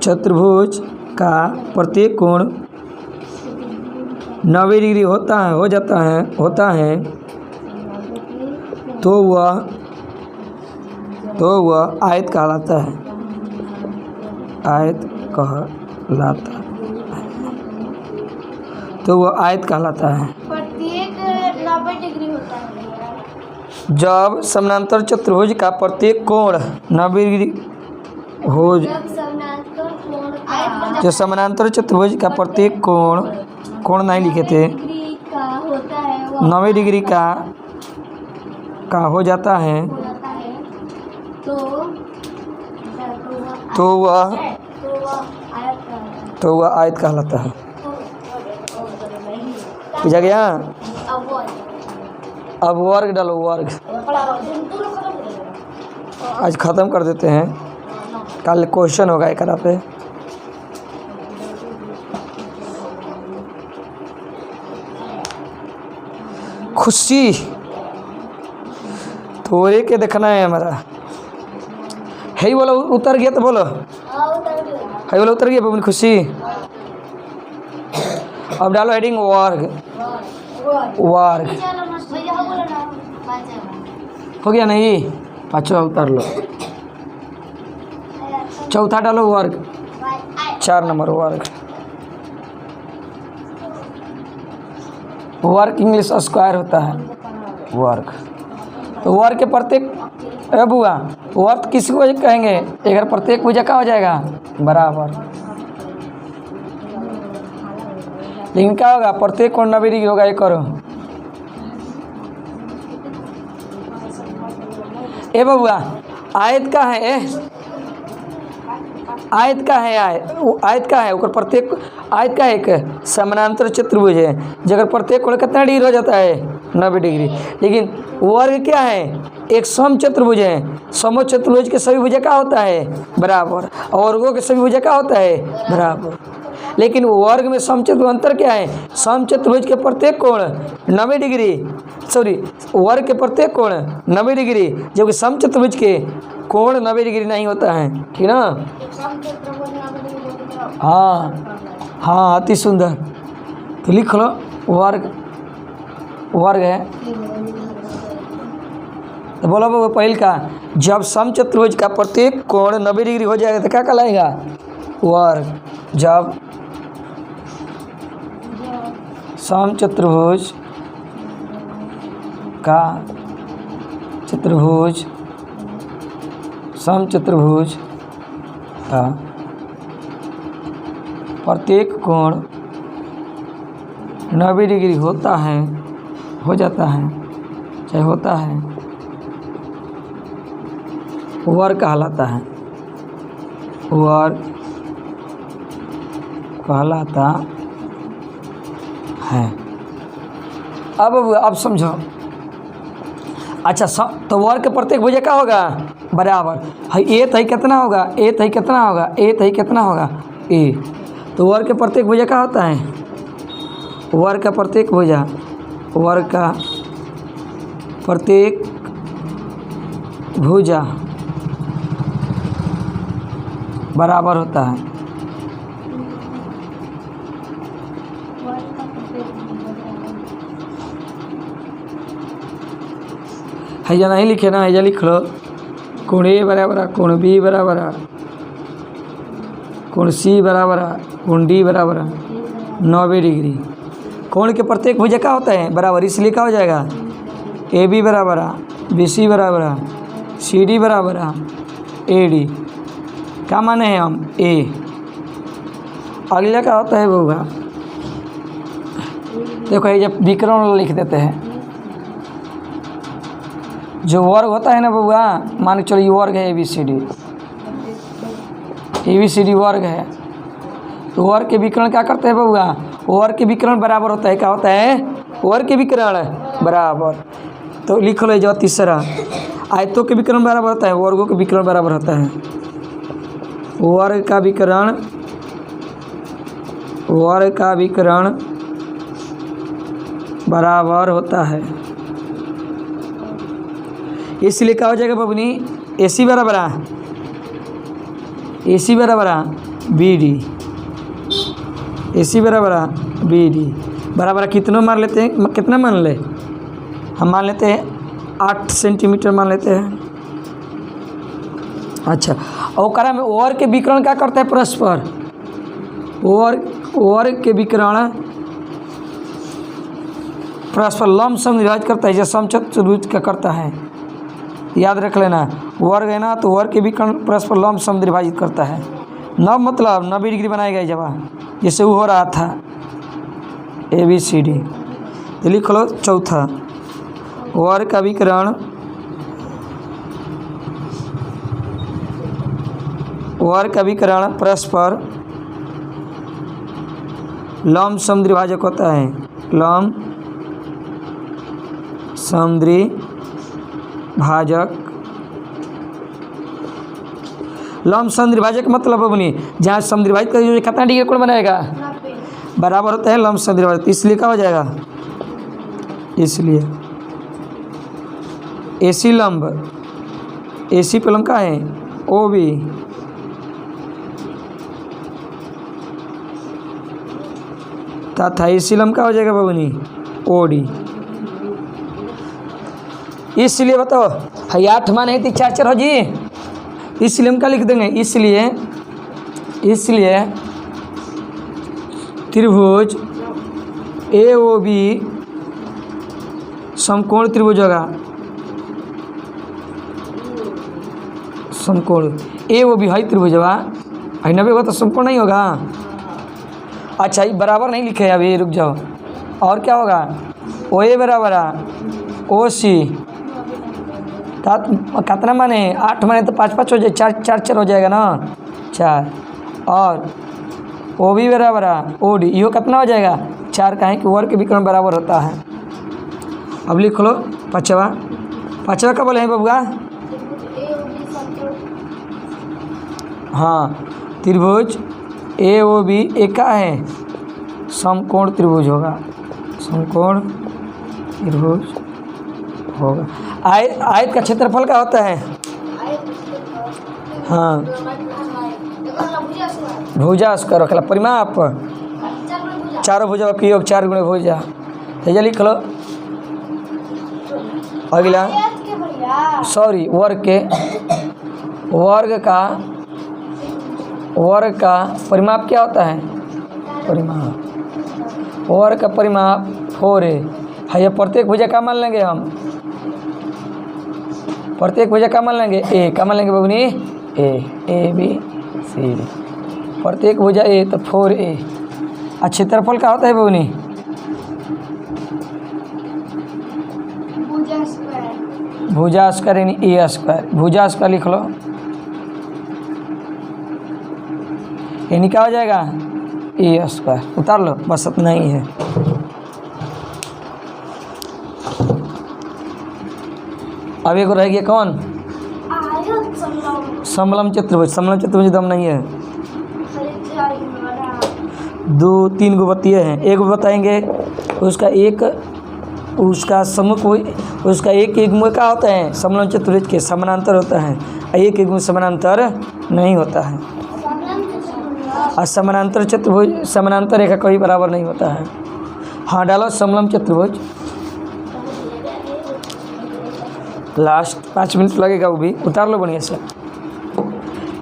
चतुर्भुज का प्रत्येक कोण 90 डिग्री होता है तो वह आयत कहलाता है, आयत कहलाता है, तो वह आयत कहलाता है। प्रत्येक 90 डिग्री होता है। जब समानांतर चतुर्भुज का प्रत्येक कोण 90 डिग्री हो, जब समानांतर कोण जो समानांतर चतुर्भुज का प्रत्येक कोण नहीं लिखे थे, डिग्री का होता है, वो 90 डिग्री का हो जाता है, तो वह आयत कहलाता है। बुझा गया। अब वर्ग डालो, वर्ग आज ख़त्म कर देते हैं, कल क्वेश्चन होगा एक पे। खुशी थोड़े के देखना है हमारा, है बोलो उतर गया तो बोलो, है बोलो उतर गया अपनी खुशी। अब डालो हेडिंग वर्ग, वर्ग हो गया नहीं, पाँचवा उतार लो, चौथा डालो वर्ग, 4 नंबर वर्ग, वर्ग इंग्लिश स्क्वायर होता है वर्ग। तो वर्ग के प्रत्येक बुआ वर्ग किसी को कहेंगे, अगर प्रत्येक भुजा का हो जाएगा बराबर, लेकिन क्या होगा प्रत्येक कोण 90 डिग्री होगा। ये करो ए बबुआ, आयत का है, आयत का है, आयत का है, ऊपर प्रत्येक आयत का एक समानांतर चतुर्भुज है, जगह प्रत्येक कोण कितना डिग्री हो जाता है 90 डिग्री। लेकिन वर्ग क्या है, एक सम चतुर्भुज है, सम चतुर्भुज के सभी भुजा का होता है बराबर, और वर्गों के सभी भुजा का होता है बराबर। लेकिन वर्ग में सम चतुर्भुज अंतर क्या है, सम चतुर्भुज के प्रत्येक कोण 90 डिग्री, सॉरी वर्ग के प्रत्येक कोण 90 डिग्री, जबकि सम चतुर्भुज के कोण 90 डिग्री नहीं होता है, ठीक ना। हाँ हाँ, अति सुंदर। तो लिख लो वर्ग, वर्ग है। तो बोलो बाबू पहल का, जब सम चतुर्भुज का प्रत्येक कोण 90 डिग्री हो जाएगा तो क्या कहलाएगा वर्ग। जब सम चतुर्भुज का सम चतुर्भुज का प्रत्येक कोण 90 डिग्री होता है, हो जाता है, चाहे होता है, वर्ग कहलाता है, वर्ग कहलाता है। अब समझो, अच्छा तो वर्ग के प्रत्येक भुजा क्या होगा बराबर है, ए तो कितना होगा, ए तो कितना होगा, ए तो कितना होगा ए। तो वर्ग के प्रत्येक भुजा क्या होता है, वर्ग का प्रत्येक भुजा, वर्ग का प्रत्येक भुजा बराबर होता है हैजा नहीं लिखे ना, हैजा लिख लो। कोण ए बराबर है, कोण बी बराबर है, कोण सी बराबर है, कोण डी बराबर है 90 डिग्री। कोण के प्रत्येक भुजा क्या होता है बराबर, इसलिए क्या हो जाएगा ए बी बराबर है, बी सी बराबर है, सी डी बराबर है, ए डी। क्या माने हैं हम ए। अगला क्या होता है होगा, देखो ये जब विकर्ण लिख देते हैं, जो वर्ग होता है ना बउआ, मान के चलो ये वर्ग है ए बी सी डी वर्ग है, तो वर्ग के विकर्ण क्या करते हैं बउआ, वर्ग के विकर्ण बराबर होता है, क्या होता है वर्ग के विकर्ण बराबर। तो लिख लो जो तीसरा, आयतों के विकर्ण बराबर होता है, वर्गों के विकर्ण बराबर होता है। वर्ग का विकर्ण, वर्ग का विकर्ण बराबर होता है, इसलिए क्या हो जाएगा बबनी, ए सी बराबर है, ए सी बराबर है बी डी, ए सी बराबर है बी डी बराबर कितना मान लेते हैं, कितना मान ले हम, मान लेते हैं 8 सेंटीमीटर मान लेते हैं। अच्छा, और करा में वर्ग के विकर्ण क्या करता है परस्पर, वर्ग के विकर्ण परस्पर लंबसम विभाजित करता है, जैसे समचतुर्भुज का करता है, याद रख लेना। वर्ग है ना, तो वर्ग के विकर्ण परस्पर लंबसम विभाजित करता है। 9 मतलब 90 डिग्री बनाएगा जवाब, जैसे वो हो रहा था ए बी सी डी। तो लिख लो चौथा, वर्ग का विकर्ण, वर्ग का विकर्ण परस्पर लंब समद्विभाजक होता है, लंब समद्विभाजक। लंब समद्विभाजक मतलब बनी जहाँ समद्विभाजित कर कितना डिग्री कोण बनाएगा बराबर होता है लंब समद्विभाजक, इसलिए क्या हो जाएगा, इसलिए एसी लंब, एसी पे लंब का है ओ बी, तथा एसी लंब का हो जाएगा बबनी ओ डी। इसलिए बताओ है 8 मान है तो 4 4 हो जी, इसलिए हम क्या लिख देंगे, इसलिए त्रिभुज ए ओ बी समकोण त्रिभुज होगा, समकोण ए ओ बी है त्रिभुज होगा, 90 होगा तो समकोण नहीं होगा। अच्छा ये बराबर नहीं लिखे अभी, रुक जाओ, और क्या होगा, ओ ए बराबर है ओ सी, कितना माने 8 माने तो 5 5 हो जाए, 4 4 4 हो जाएगा ना 4, और ओ बी बराबर है ओ डी, यो कितना हो जाएगा 4 का है कि वर्ग के विकर्ण बराबर होता है। अब लिख लो पाँचवा, पाँचवा क्या बोले हैं बबुआ, हाँ त्रिभुज ए ओ बी एक का है समकोण त्रिभुज होगा, समकोण त्रिभुज होगा। आयत का क्षेत्रफल क्या होता है, हाँ भुजा स्क्वायर रखला, परिमाप चारों भुजा का योग 4 गुणे भुजा। तो लिख लो अगला, सॉरी वर्ग के, वर्ग का परिमाप क्या होता है, परिमाप, वर्ग का परिमाप 4a है। ये प्रत्येक भुजा का मान लेंगे हम, प्रत्येक भुजा का मान लेंगे ए, का मान लेंगे बबनी ए बी सी डी, प्रत्येक भुजा ए तो 4a। क्षेत्रफल का होता है बबनी भुजा स्क्वायर यानी ए स्क्वायर, भुजा स्क्वायर लिख लो, यानी क्या हो जाएगा ए स्क्वायर, उतार लो बस इतना ही है। अब एक रह गया कौन, समलम चतुर्भुज, समलम चतुर्भुज दम नहीं है, 2-3 गो बतिये हैं, एक बताएंगे उसका एक, उसका सम्मुख, उसका एक युग्म क्या होता है समलम चतुर्भुज के समानांतर होता है, एक युग्म समानांतर नहीं होता है, और समानांतर चतुर्भुज समानांतर रेखा कभी बराबर नहीं होता है। हाँ डालो समलम चतुर्भुज। लास्ट 5 मिनट लगेगा, वो भी उतार लो बढ़िया से।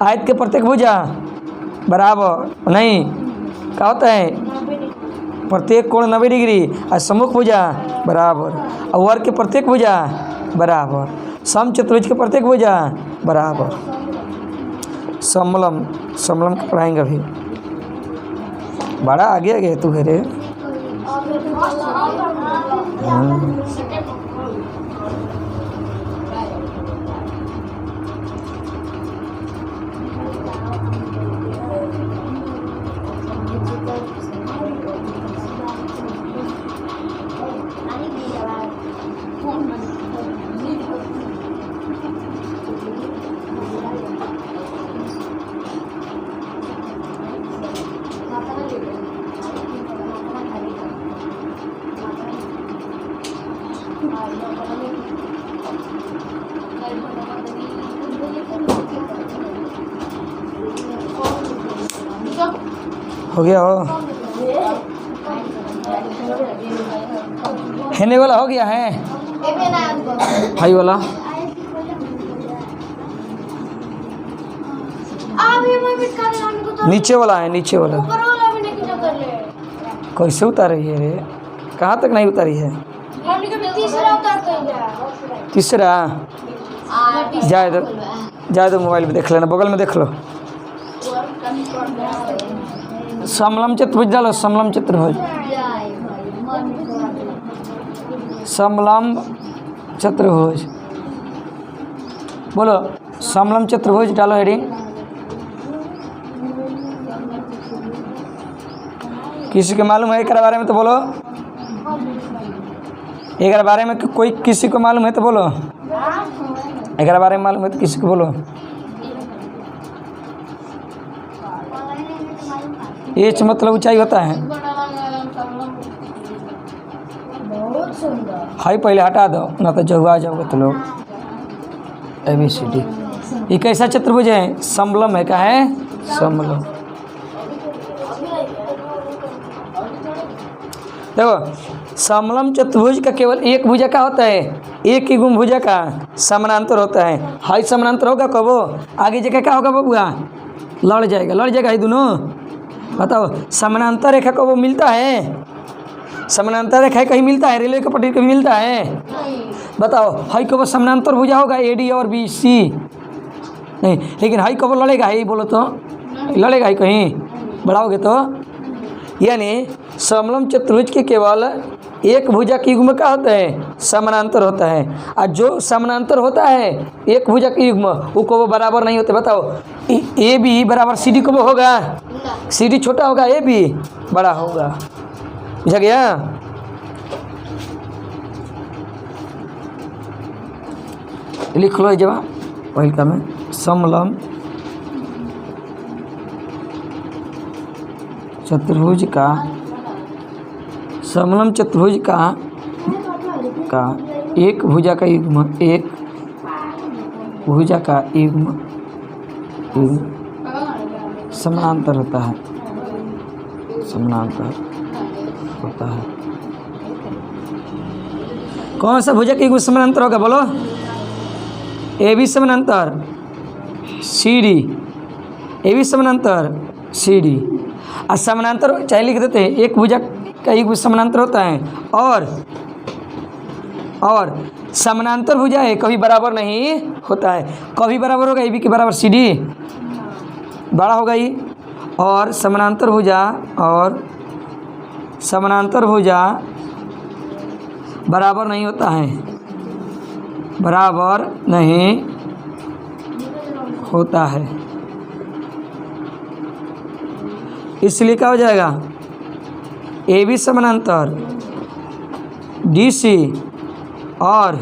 आयत के प्रत्येक भुजा बराबर नहीं, क्या होता है? प्रत्येक कोण 90 डिग्री और सम्मुख भुजा बराबर, और वर्ग के प्रत्येक भुजा बराबर, सम चतुर्भुज के प्रत्येक भुजा बराबर। समलम, समलम को पढ़ाएंगे अभी। बड़ा आगे आगे तू है रे। हो गया हो, हेने वाला हो गया है, हाई वाला नीचे वाला है, नीचे वाला कैसे उतारी है रे? कहाँ तक नहीं उतारी है? तीसरा जाए तो मोबाइल में देख लेना, बगल में देख लो। समलम चतुर्भुज डालो, समलम चतुर्भुज, समलम चतुर्भुज बोलो, समलम चतुर्भुज डालो हेडिंग। किसी को मालूम है एक बारे में तो बोलो, एक बारे में कोई किसी को मालूम है तो बोलो, एक बारे में मालूम है तो किसी को बोलो। एच मतलब ऊंचाई होता है। हाई पहले हटा दो ना तो जगवा जाओगे तो लोग। ABCD ये कैसा चतुर्भुज है? समलम है। क्या है? समलम। देखो समलम चतुर्भुज का केवल एक भुजा का होता है, एक ही गुण भुजा का समानांतर होता है। हाई समानांतर होगा कबो, आगे जगह क्या होगा बबुआ? लड़ जाएगा, लड़ जाएगा ये दोनों। बताओ समानांतर रेखा को वो मिलता है? समानांतर रेखा कहीं मिलता है? रेलवे के पटरी कभी मिलता है? बताओ हाई कब समानांतर भुजा होगा AD और BC नहीं, लेकिन हाई कब लड़ेगा? हाई बोलो तो लड़ेगा ही कहीं बढ़ाओगे तो। यानी समलम चतुर्भुज के केवल एक भुजा की युग्म का होता है? समानांतर होता है। और जो समानांतर होता है एक भुजा की युग्म वो को वो बराबर नहीं होते। बताओ AB बराबर CD को वो होगा? CD छोटा होगा, AB बड़ा होगा। बुझा गया? लिख लो जवाब पहल का में। समलम चतुर्भुज का, समलम चतुर्भुज का एक भुजा का युग्म, एक भुजा का युग्म समानांतर होता है, समानांतर होता है। कौन सा भुजा का युग्म समानांतर होगा बोलो? AB समानांतर CD, AB समानांतर CD। और समानांतर चाहे लिख देते हैं, एक भुजा का युग्म समानांतर होता है और समानांतर भुजा है कभी बराबर नहीं होता है। कभी बराबर होगा AB के बराबर CD बड़ा होगा ही, और समानांतर भुजा बराबर नहीं होता है, बराबर नहीं होता है। इसलिए क्या हो जाएगा? AB समानांतर DC और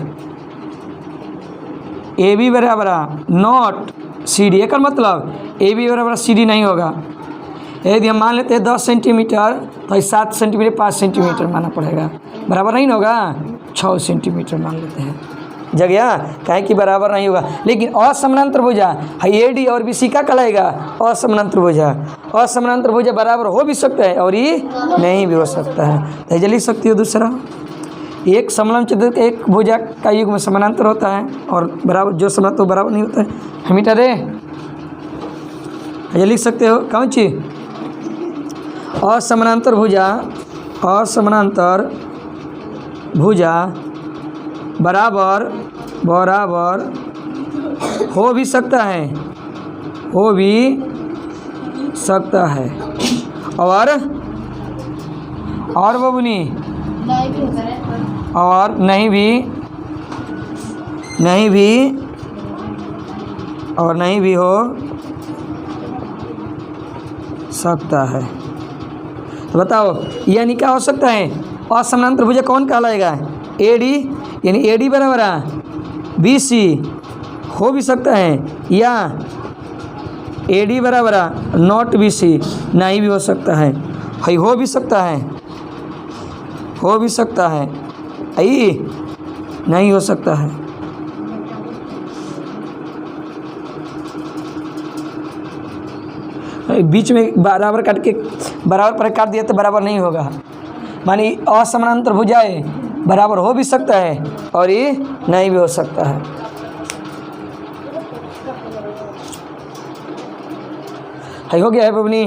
AB बराबर नॉट CD। एक मतलब AB बराबर CD नहीं होगा। यदि हम मान लेते हैं 10 सेंटीमीटर तो 7 सेंटीमीटर 5 सेंटीमीटर मानना पड़ेगा, बराबर नहीं होगा। 6 सेंटीमीटर मान लेते हैं। जग गया, काहे कि बराबर नहीं होगा। लेकिन असमानांतर भुजा है AD और BC का कहलाएगा असमानांतर भुजा। असमानांतर भुजा बराबर हो भी सकता है और ये नहीं भी हो सकता है। तो जल्दी सकती हो दूसरा, एक समलम चतुर्भुज के एक भुजा का युग में समानांतर होता है और बराबर जो समानांतर बराबर नहीं होता है। हम मिटा दे, ये लिख सकते हो कौन चीज? असमानांतर भुजा, असमानांतर भुजा बराबर बराबर हो भी सकता है, हो भी सकता है और बबुनी नहीं भी होता है और नहीं भी और नहीं भी हो सकता है। तो बताओ यानी क्या हो सकता है? असमानांतर भुजा कौन कहलाएगा? AD, यानी AD बराबर BC हो भी सकता है, या AD बराबर नॉट BC नहीं भी हो सकता है। हई हो भी सकता है, हो भी सकता है, आई नहीं हो सकता है। बीच में बराबर काट के बराबर पर काट दिया तो बराबर नहीं होगा। मानी असमानांतर भुजाएं बराबर हो भी सकता है और ये नहीं भी हो सकता है। है हो गया है बबनी।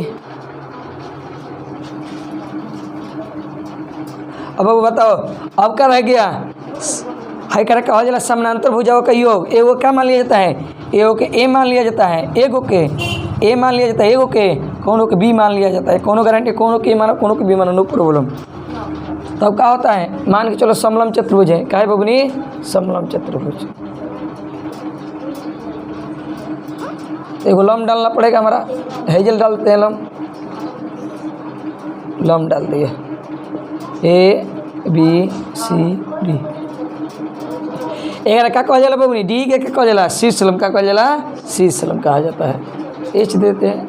अब बताओ अब क्या रह गया? है कर कहा जाला समानांतर भुजाओं का योग। एगो क्या मान लिया जाता है? एगो के ए मान लिया जाता है, एगो के ए मान लिया जाता है, एगो के कोनो के बी मान लिया जाता है। कोनो गारंटी कोनो के ए मानो कोनो के बी मानो, नो प्रॉब्लम। तब क्या होता है? मान के चलो समलम चतुर्भुज है। क्या है बबनी? समलम चतुर्भुज। एगो लम डालना पड़ेगा हमारा, हेजल डालते हैं लम डाल दिए ABCD। एक क्या कहा जाला बबनी? D के क्या कहा जाला? C सलम का कहा जाला? C सलम कहा जाता है। H देते हैं।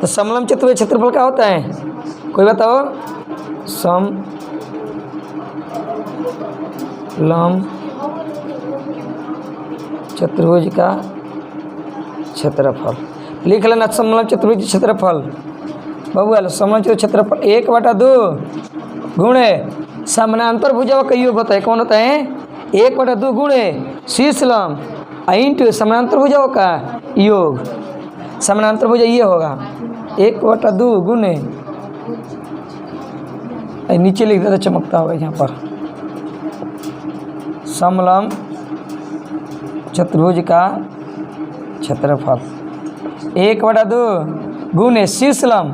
तो समलम चतुर्भुज क्षेत्रफल क्या होता है? कोई बताओ? समलम चतुर्भुज का क्षेत्रफल लिख लेना। समलम चतुर्भुज क्षेत्रफल बबुआ, समलम चतुर्भुज क्षेत्रफल 1/2 गुणे समानांतर भुजाओं का योग होता है। कौन होता है? 1/2 गुणे शीर्षलम इंटू समानांतर भुजाओं का योग। समानांतर भुजा ये होगा 1/2 गुणे, नीचे लिख देता चमकता होगा यहाँ पर, समलम चतुर्भुज का क्षेत्रफल 1/2 गुणे शीर्षलम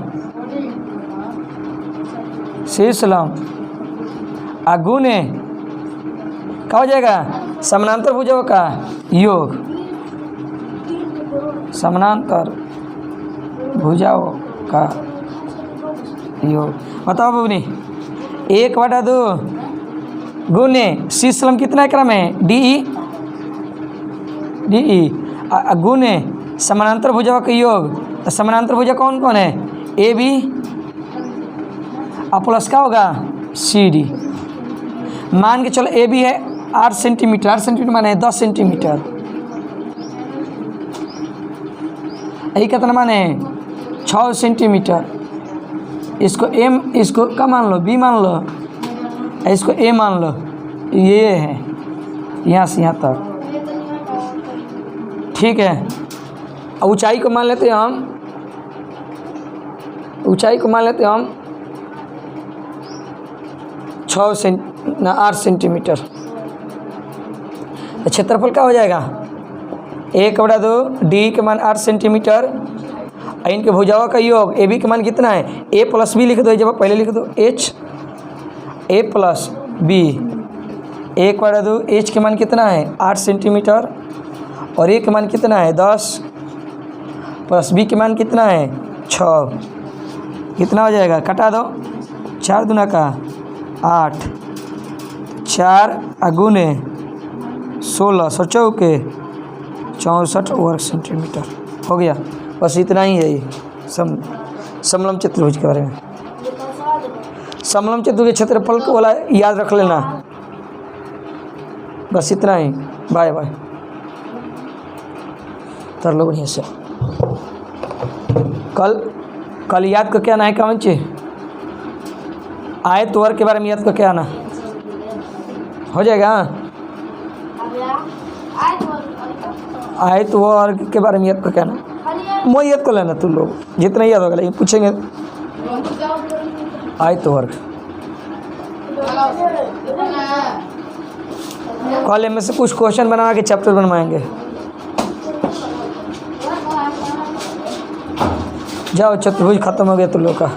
गुणे क्या हो जाएगा? समानांतर भुजाओं का योग। समानांतर भुजाओं का योग बताओ बबनी। 1/2 गुणे शीर्षलम कितना क्रम है? DE गुणे समानांतर भुजाओं का योग। तो समानांतर भुजा कौन कौन है? AB प्लस क्या होगा? CD। मान के चलो AB है 8 सेंटीमीटर, 8 सेंटीमीटर माने 10 सेंटीमीटर। यही कितना माने? 6 सेंटीमीटर। इसको M, इसको क्या मान लो? B मान लो, इसको A मान लो। ये है यहाँ से यहाँ तक, ठीक है। ऊंचाई को मान लेते हैं हम, ऊंचाई को मान लेते हैं हम 8 सेंटीमीटर। क्षेत्रफल क्या हो जाएगा? 1/2 D के मान 8 सेंटीमीटर, इनके भुजाओं का योग AB के मान कितना है? A + B लिख दो, जब पहले लिख दो H A + B। 1/2 H के मान कितना है? 8 सेंटीमीटर और A के मान कितना है? 10 + B के मान कितना है? 6। कितना हो जाएगा? कटा दो, 4 दूना का 8, 4 गुने 16 चौके 64 वर्ग सेंटीमीटर हो गया। बस इतना ही है ये समलम चतुर्भुज के बारे में। समलम चतुर्भुज क्षेत्रफल को वाला याद रख लेना। बस इतना ही। Bye bye. कर लो बढ़िया से। कल याद करके आना है कौन चीज आयत वर्ग के बारे में याद करके आना हो जाएगा। आयत वर्ग के बारे में याद करके आना। मैं याद कर लेना तुम लोग जितना याद होगा लेकिन पूछेंगे आयत वर्ग। कल में से कुछ क्वेश्चन बना के चैप्टर बनवाएंगे। जाओ चतुर्भुज खत्म हो गया तुम लोग का।